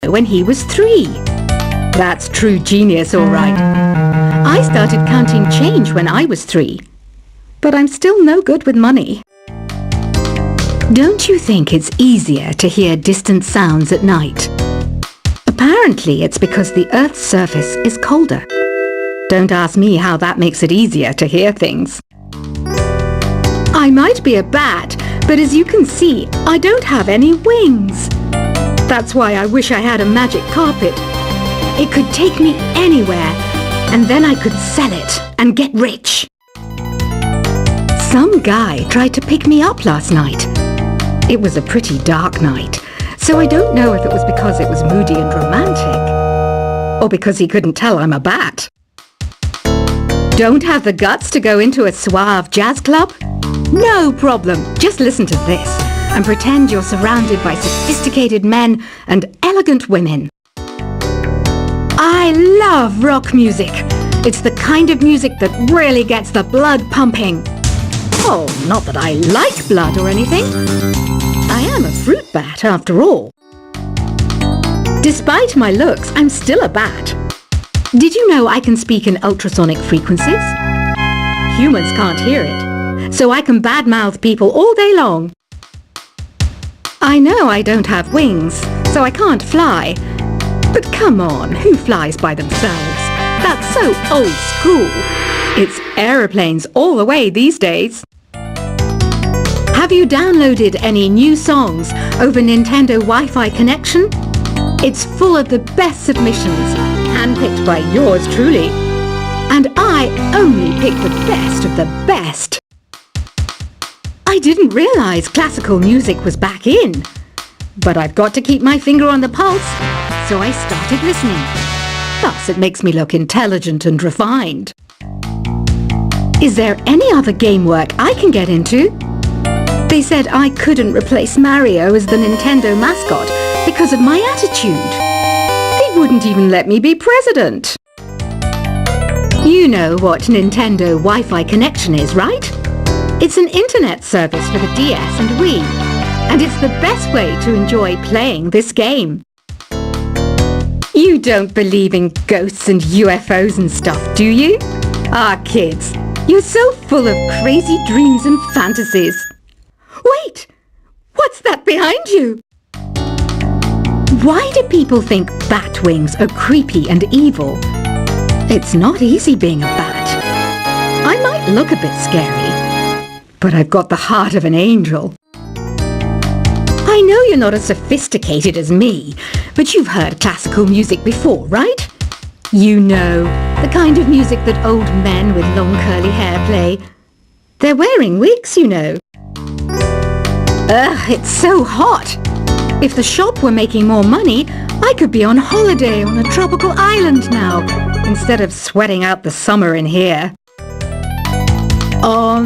when he was 3. That's true genius, all right. I started counting change when I was 3. But I'm still no good with money. Don't you think it's easier to hear distant sounds at night? Apparently, it's because the Earth's surface is colder. Don't ask me how that makes it easier to hear things. I might be a bat, but as you can see, I don't have any wings. That's why I wish I had a magic carpet. It could take me anywhere, and then I could sell it and get rich. Some guy tried to pick me up last night. It was a pretty dark night, so I don't know if it was because it was moody and romantic, or because he couldn't tell I'm a bat. Don't have the guts to go into a suave jazz club? No problem, just listen to this and pretend you're surrounded by sophisticated men and elegant women. I love rock music. It's the kind of music that really gets the blood pumping. Oh, not that I like blood or anything. I am a fruit bat after all. Despite my looks, I'm still a bat. Did you know I can speak in ultrasonic frequencies? Humans can't hear it, so I can badmouth people all day long. I know I don't have wings, so I can't fly. But come on, who flies by themselves? That's so old school. It's aeroplanes all the way these days. Have you downloaded any new songs over Nintendo Wi-Fi connection? It's full of the best submissions, handpicked by yours truly. And I only pick the best of the best. I didn't realize classical music was back in. But I've got to keep my finger on the pulse, so I started listening. Thus, it makes me look intelligent and refined. Is there any other game work I can get into? They said I couldn't replace Mario as the Nintendo mascot because of my attitude. They wouldn't even let me be president. You know what Nintendo Wi-Fi connection is, right? It's an internet service for the DS and Wii, and it's the best way to enjoy playing this game. You don't believe in ghosts and UFOs and stuff, do you? Ah, kids, you're so full of crazy dreams and fantasies. Wait! What's that behind you? Why do people think bat wings are creepy and evil? It's not easy being a bat. I might look a bit scary, but I've got the heart of an angel. I know you're not as sophisticated as me, but you've heard classical music before, right? You know, the kind of music that old men with long curly hair play. They're wearing wigs, you know. Ugh, it's so hot. If the shop were making more money, I could be on holiday on a tropical island now, instead of sweating out the summer in here. Oh,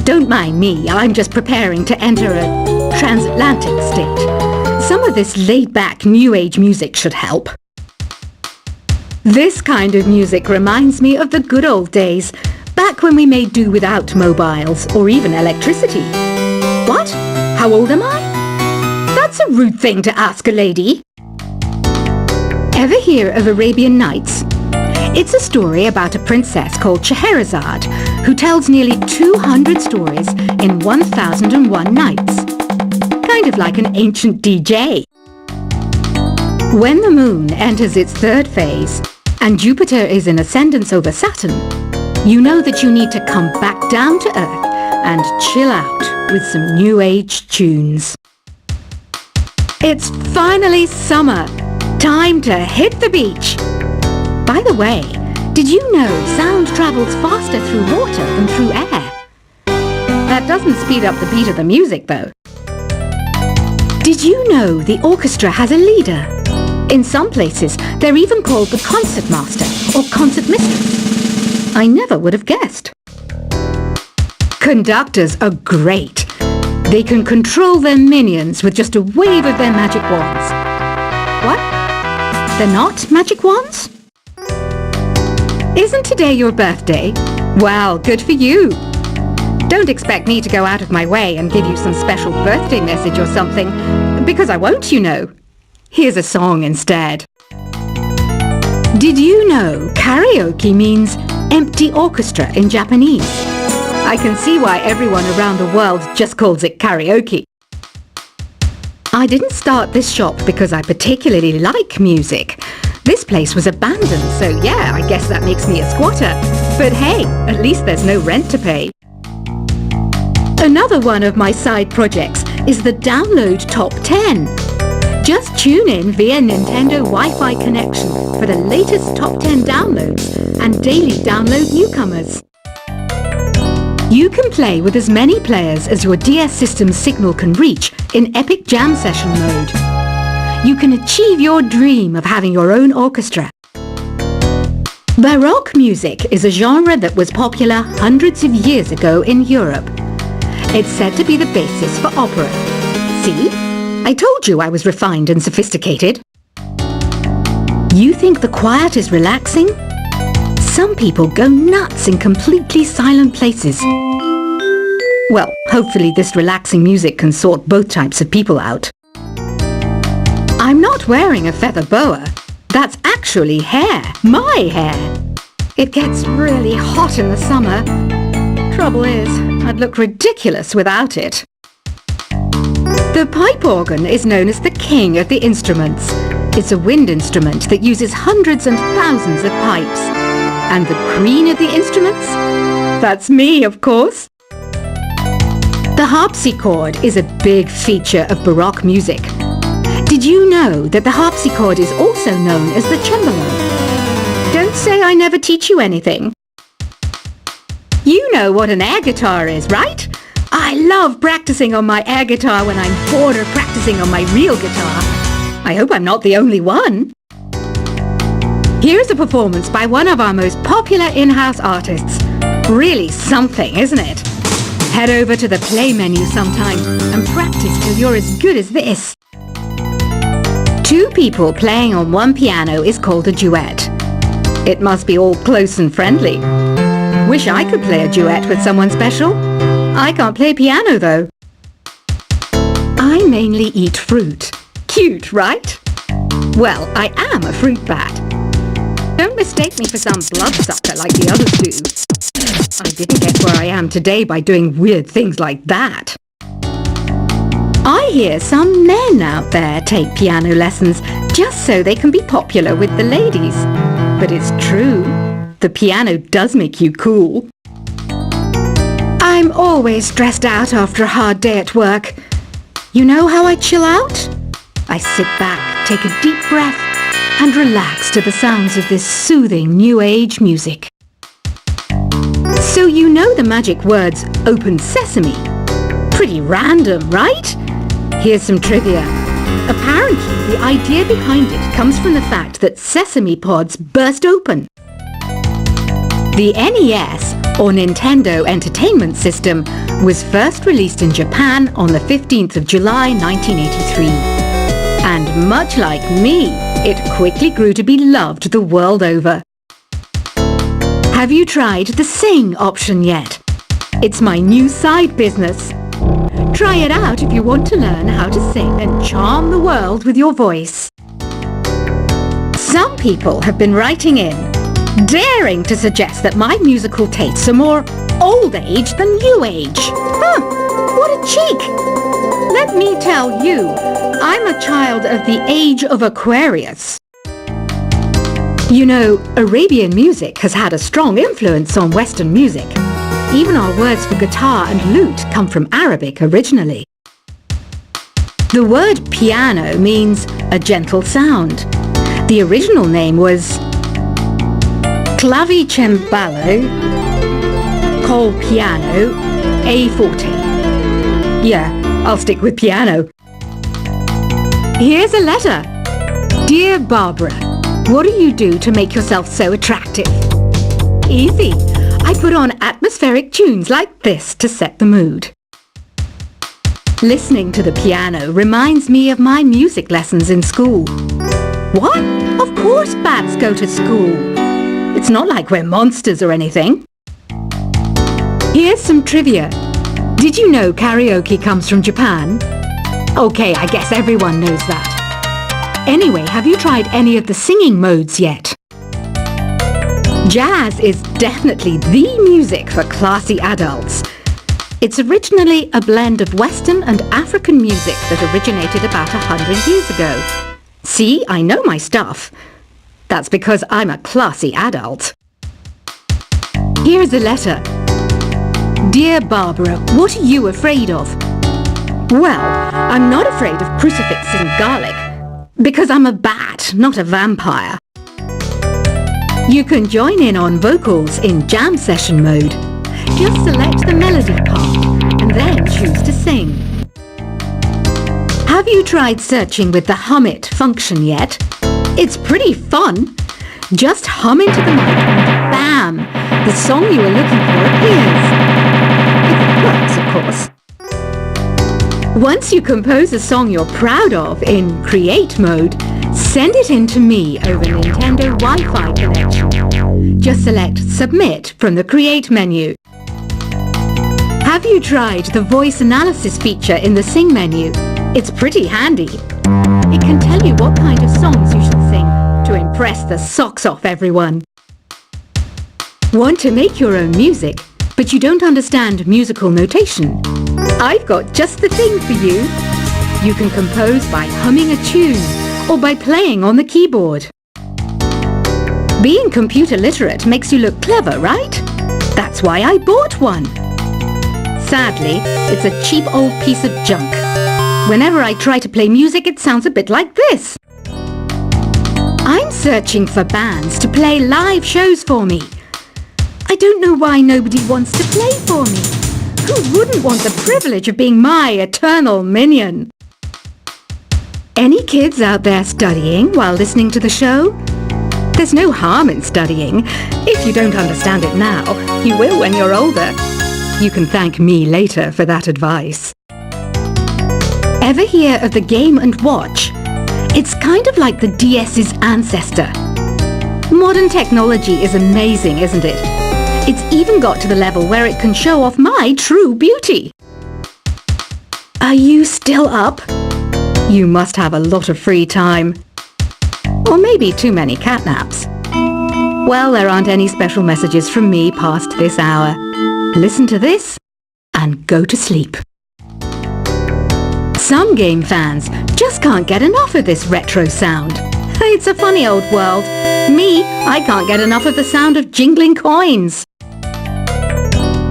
don't mind me. I'm just preparing to enter a transatlantic state. Some of this laid-back New Age music should help. This kind of music reminds me of the good old days, back when we made do without mobiles or even electricity. What? How old am I? That's a rude thing to ask a lady. Ever hear of Arabian Nights? It's a story about a princess called Scheherazade who tells nearly 200 stories in 1001 nights. Kind of like an ancient DJ. When the moon enters its third phase and Jupiter is in ascendance over Saturn, you know that you need to come back down to Earth and chill out with some New Age tunes. It's finally summer. Time to hit the beach. By the way, did you know sound travels faster through water than through air? That doesn't speed up the beat of the music, though. Did you know the orchestra has a leader? In some places, they're even called the concert master or concert mistress. I never would have guessed. Conductors are great. They can control their minions with just a wave of their magic wands. What? They're not magic wands? Isn't today your birthday? Well, good for you. Don't expect me to go out of my way and give you some special birthday message or something, Because I won't, you know. Here's a song instead. Did you know karaoke means empty orchestra in Japanese? I can see why everyone around the world just calls it karaoke. I didn't start this shop because I particularly like music. This place was abandoned, so yeah, I guess that makes me a squatter. But hey, at least there's no rent to pay. Another one of my side projects is the Download Top 10. Just tune in via Nintendo Wi-Fi connection for the latest top 10 downloads and daily download newcomers. You can play with as many players as your DS system's signal can reach in Epic Jam Session mode. You can achieve your dream of having your own orchestra. Baroque music is a genre that was popular hundreds of years ago in Europe. It's said to be the basis for opera. See? I told you I was refined and sophisticated. You think the quiet is relaxing? Some people go nuts in completely silent places. Well, hopefully this relaxing music can sort both types of people out. I'm not wearing a feather boa. That's actually hair. My hair. It gets really hot in the summer. Trouble is, I'd look ridiculous without it. The pipe organ is known as the king of the instruments. It's a wind instrument that uses hundreds and thousands of pipes. And the queen of the instruments? That's me, of course. The harpsichord is a big feature of Baroque music. Did you know that the harpsichord is also known as the cembalo? Don't say I never teach you anything. You know what an air guitar is, right? I love practicing on my air guitar when I'm bored of practicing on my real guitar. I hope I'm not the only one. Here's a performance by one of our most popular in-house artists. Really something, isn't it? Head over to the play menu sometime and practice till you're as good as this. Two people playing on one piano is called a duet. It must be all close and friendly. Wish I could play a duet with someone special. I can't play piano though. I mainly eat fruit. Cute, right? Well, I am a fruit bat. Don't mistake me for some bloodsucker like the others do. I didn't get where I am today by doing weird things like that. I hear some men out there take piano lessons just so they can be popular with the ladies. But it's true. The piano does make you cool. I'm always stressed out after a hard day at work. You know how I chill out? I sit back, take a deep breath, and relax to the sounds of this soothing new age music. So you know the magic words "open sesame"? Pretty random, right? Here's some trivia. Apparently, the idea behind it comes from the fact that sesame pods burst open. The NES, or Nintendo Entertainment System, was first released in Japan on the 15th of July 1983. And much like me, it quickly grew to be loved the world over. Have you tried the Sing option yet? It's my new side business. Try it out if you want to learn how to sing and charm the world with your voice. Some people have been writing in, daring to suggest that my musical tastes are more old age than new age. Huh, what a cheek! Let me tell you, I'm a child of the age of Aquarius. You know, Arabian music has had a strong influence on Western music. Even our words for guitar and lute come from Arabic originally. The word piano means a gentle sound. The original name was clavicembalo col piano a forte. Yeah, I'll stick with piano. Here's a letter. Dear Barbara, what do you do to make yourself so attractive? Easy. I put on atmospheric tunes like this to set the mood. Listening to the piano reminds me of my music lessons in school. What? Of course bats go to school. It's not like we're monsters or anything. Here's some trivia. Did you know karaoke comes from Japan? Okay, I guess everyone knows that. Anyway, have you tried any of the singing modes yet? Jazz is definitely the music for classy adults. It's originally a blend of Western and African music that originated about 100 years ago. See, I know my stuff. That's because I'm a classy adult. Here's a letter. Dear Barbara, what are you afraid of? Well, I'm not afraid of crucifixes and garlic, because I'm a bat, not a vampire. You can join in on vocals in jam session mode. Just select the melody part and then choose to sing. Have you tried searching with the Hum It function yet? It's pretty fun. Just hum into the mic and bam! The song you are looking for appears. If it works, of course. Once you compose a song you're proud of in Create mode, send it in to me over Nintendo Wi-Fi connection. Just select Submit from the Create menu. Have you tried the voice analysis feature in the Sing menu? It's pretty handy. It can tell you what kind of songs you should sing to impress the socks off everyone. Want to make your own music, but you don't understand musical notation? I've got just the thing for you. You can compose by humming a tune or by playing on the keyboard. Being computer literate makes you look clever, right? That's why I bought one. Sadly, it's a cheap old piece of junk. Whenever I try to play music, it sounds a bit like this. I'm searching for bands to play live shows for me. I don't know why nobody wants to play for me. Who wouldn't want the privilege of being my eternal minion? Any kids out there studying while listening to the show? There's no harm in studying. If you don't understand it now, you will when you're older. You can thank me later for that advice. Ever hear of the Game & Watch? It's kind of like the DS's ancestor. Modern technology is amazing, isn't it? It's even got to the level where it can show off my true beauty. Are you still up? You must have a lot of free time. Or maybe too many catnaps. Well, there aren't any special messages from me past this hour. Listen to this and go to sleep. Some game fans just can't get enough of this retro sound. It's a funny old world. Me, I can't get enough of the sound of jingling coins.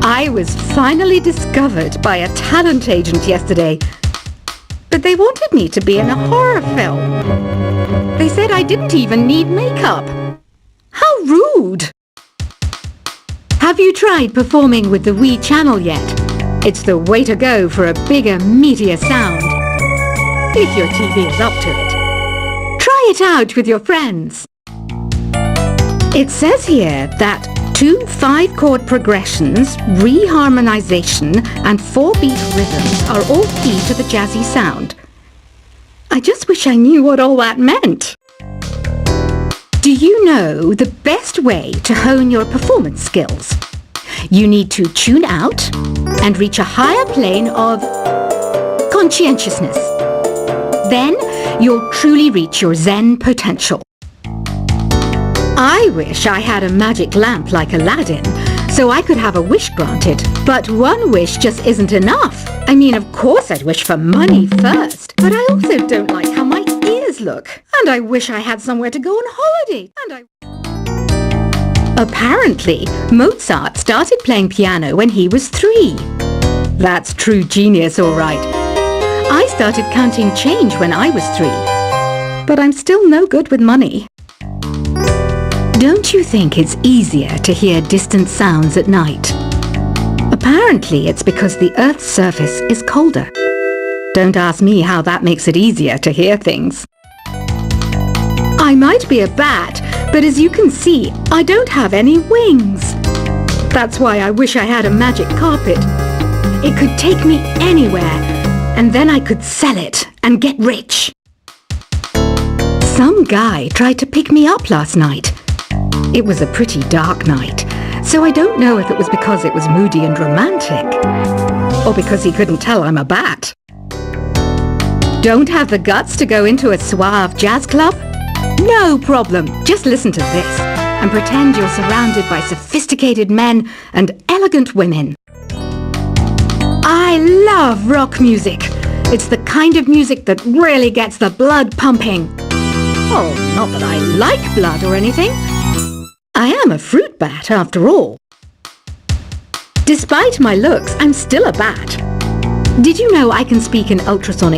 I was finally discovered by a talent agent yesterday, but they wanted me to be in a horror film. They said I didn't even need makeup. How rude! Have you tried performing with the Wii channel yet? It's the way to go for a bigger, meatier sound. If your TV is up to it. Try it out with your friends. It says here that 2 5-chord progressions, reharmonization, and 4-beat rhythms are all key to the jazzy sound. I just wish I knew what all that meant. Do you know the best way to hone your performance skills? You need to tune out and reach a higher plane of conscientiousness. Then you'll truly reach your Zen potential. I wish I had a magic lamp like Aladdin, so I could have a wish granted. But one wish just isn't enough. I mean, of course I'd wish for money first, but I also don't like how my ears look. And I wish I had somewhere to go on holiday. Apparently, Mozart started playing piano when he was 3. That's true genius, all right. I started counting change when I was 3. But I'm still no good with money. Don't you think it's easier to hear distant sounds at night? Apparently, it's because the Earth's surface is colder. Don't ask me how that makes it easier to hear things. I might be a bat, but as you can see, I don't have any wings. That's why I wish I had a magic carpet. It could take me anywhere, and then I could sell it and get rich. Some guy tried to pick me up last night. It was a pretty dark night, so I don't know if it was because it was moody and romantic, or because he couldn't tell I'm a bat. Don't have the guts to go into a suave jazz club? No problem. Just listen to this and pretend you're surrounded by sophisticated men and elegant women. I love rock music. It's the kind of music that really gets the blood pumping. Oh, not that I like blood or anything. I am a fruit bat after all. Despite my looks, I'm still a bat. Did you know I can speak in ultrasonic